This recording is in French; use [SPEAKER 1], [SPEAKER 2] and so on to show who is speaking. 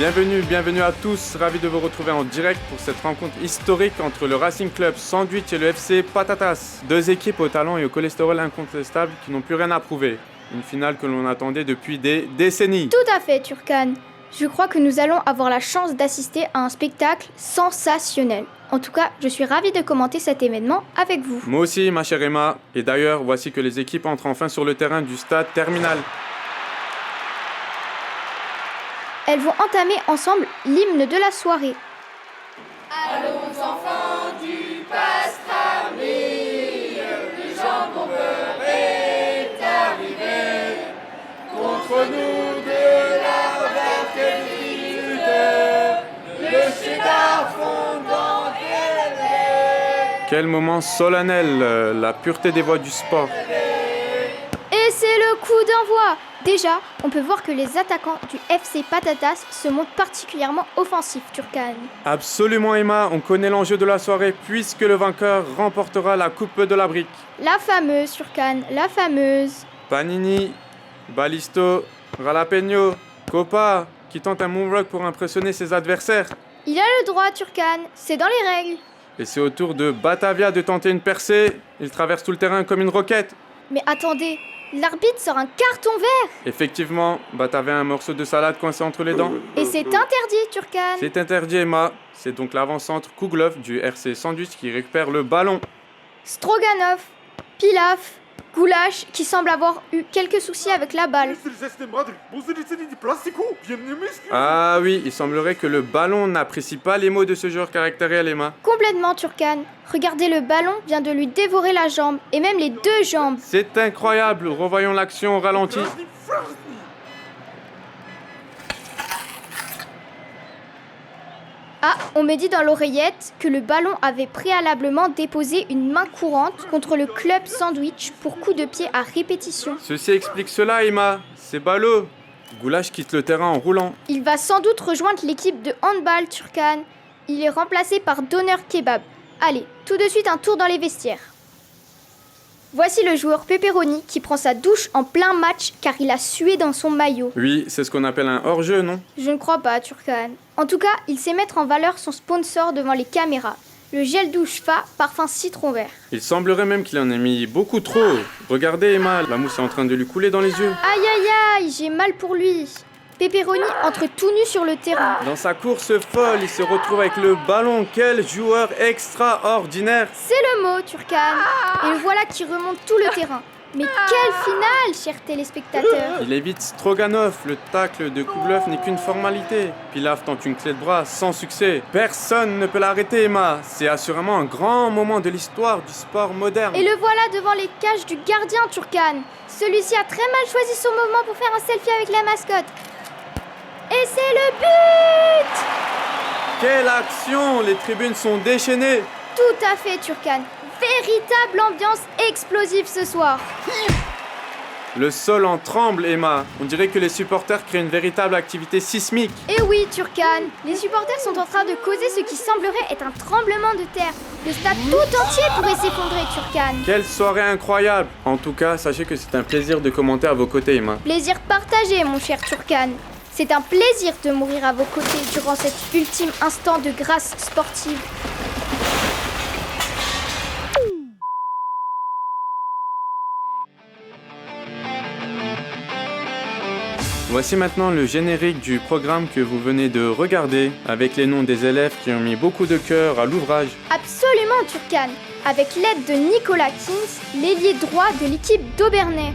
[SPEAKER 1] Bienvenue à tous, ravi de vous retrouver en direct pour cette rencontre historique entre le Racing Club Sandwich et le FC Patatas. Deux équipes au talent et au cholestérol incontestable qui n'ont plus rien à prouver. Une finale que l'on attendait depuis des décennies.
[SPEAKER 2] Tout à fait, Turkan. Je crois que nous allons avoir la chance d'assister à un spectacle sensationnel. En tout cas, je suis ravie de commenter cet événement avec vous.
[SPEAKER 1] Moi aussi, ma chère Emma. Et d'ailleurs, voici que les équipes entrent enfin sur le terrain du stade Terminal.
[SPEAKER 2] Elles vont entamer ensemble l'hymne de la soirée.
[SPEAKER 3] Allons enfants du pastrami, le jambon beurre est arrivé. Contre nous de la vertébrite, le cheddar fondant des.
[SPEAKER 1] Quel moment solennel, la pureté des voix du sport.
[SPEAKER 2] Et c'est le coup d'envoi. Déjà, on peut voir que les attaquants du FC Patatas se montrent particulièrement offensifs, Turkan.
[SPEAKER 1] Absolument Emma, on connaît l'enjeu de la soirée puisque le vainqueur remportera la coupe de la brique.
[SPEAKER 2] La fameuse, Turkan, la fameuse.
[SPEAKER 1] Panini, Balisto, Ralapeño, Copa, qui tente un moonwalk pour impressionner ses adversaires.
[SPEAKER 2] Il a le droit, Turkan, c'est dans les règles.
[SPEAKER 1] Et c'est au tour de Batavia de tenter une percée. Il traverse tout le terrain comme une roquette.
[SPEAKER 2] Mais attendez, l'arbitre sort un carton vert.
[SPEAKER 1] Effectivement, Batavia a un morceau de salade coincé entre les dents.
[SPEAKER 2] Et c'est interdit, Turkan.
[SPEAKER 1] C'est interdit Emma. C'est donc l'avant-centre Kouglov du RC Sandwich qui récupère le ballon.
[SPEAKER 2] Stroganov, Pilaf, Goulash qui semble avoir eu quelques soucis avec la balle.
[SPEAKER 1] Ah oui, il semblerait que le ballon n'apprécie pas les mots de ce joueur caractériel Emma.
[SPEAKER 2] Complètement, Turkan. Regardez, le ballon vient de lui dévorer la jambe, et même les deux jambes.
[SPEAKER 1] C'est incroyable, revoyons l'action au ralenti.
[SPEAKER 2] Ah, on me dit dans l'oreillette que le ballon avait préalablement déposé une main courante contre le club Sandwich pour coup de pied à répétition.
[SPEAKER 1] Ceci explique cela Emma, c'est ballot. Goulash quitte le terrain en roulant.
[SPEAKER 2] Il va sans doute rejoindre l'équipe de handball, Turkan. Il est remplacé par Doner Kebab. Allez, tout de suite un tour dans les vestiaires. Voici le joueur Pepperoni qui prend sa douche en plein match car il a sué dans son maillot.
[SPEAKER 1] Oui, c'est ce qu'on appelle un hors-jeu, non?
[SPEAKER 2] Je ne crois pas, Turkan. En tout cas, il sait mettre en valeur son sponsor devant les caméras. Le gel douche Fa, parfum citron vert.
[SPEAKER 1] Il semblerait même qu'il en ait mis beaucoup trop. Regardez Emma, la mousse est en train de lui couler dans les yeux.
[SPEAKER 2] Aïe aïe aïe, j'ai mal pour lui. Pepperoni entre tout nu sur le terrain.
[SPEAKER 1] Dans sa course folle, il se retrouve avec le ballon. Quel joueur extraordinaire!
[SPEAKER 2] C'est le mot, Turkan. Et le voilà qui remonte tout le terrain. Mais quelle finale, chers téléspectateurs!
[SPEAKER 1] Il évite Stroganov, le tacle de Kouglov n'est qu'une formalité. Pilaf tente une clé de bras, sans succès. Personne ne peut l'arrêter, Emma. C'est assurément un grand moment de l'histoire du sport moderne.
[SPEAKER 2] Et le voilà devant les cages du gardien, Turkan. Celui-ci a très mal choisi son mouvement pour faire un selfie avec la mascotte. Et c'est le but!
[SPEAKER 1] Quelle action! Les tribunes sont déchaînées.
[SPEAKER 2] Tout à fait, Turkan. Véritable ambiance explosive ce soir.
[SPEAKER 1] Le sol en tremble, Emma. On dirait que les supporters créent une véritable activité sismique.
[SPEAKER 2] Et oui, Turkan, les supporters sont en train de causer ce qui semblerait être un tremblement de terre. Le stade tout entier pourrait s'effondrer, Turkan.
[SPEAKER 1] Quelle soirée incroyable! En tout cas, sachez que c'est un plaisir de commenter à vos côtés, Emma.
[SPEAKER 2] Plaisir partagé, mon cher Turkan. C'est un plaisir de mourir à vos côtés durant cet ultime instant de grâce sportive.
[SPEAKER 1] Voici maintenant le générique du programme que vous venez de regarder, avec les noms des élèves qui ont mis beaucoup de cœur à l'ouvrage.
[SPEAKER 2] Absolument, Turkan, avec l'aide de Nicolas Kins, l'ailier droit de l'équipe d'Aubernais.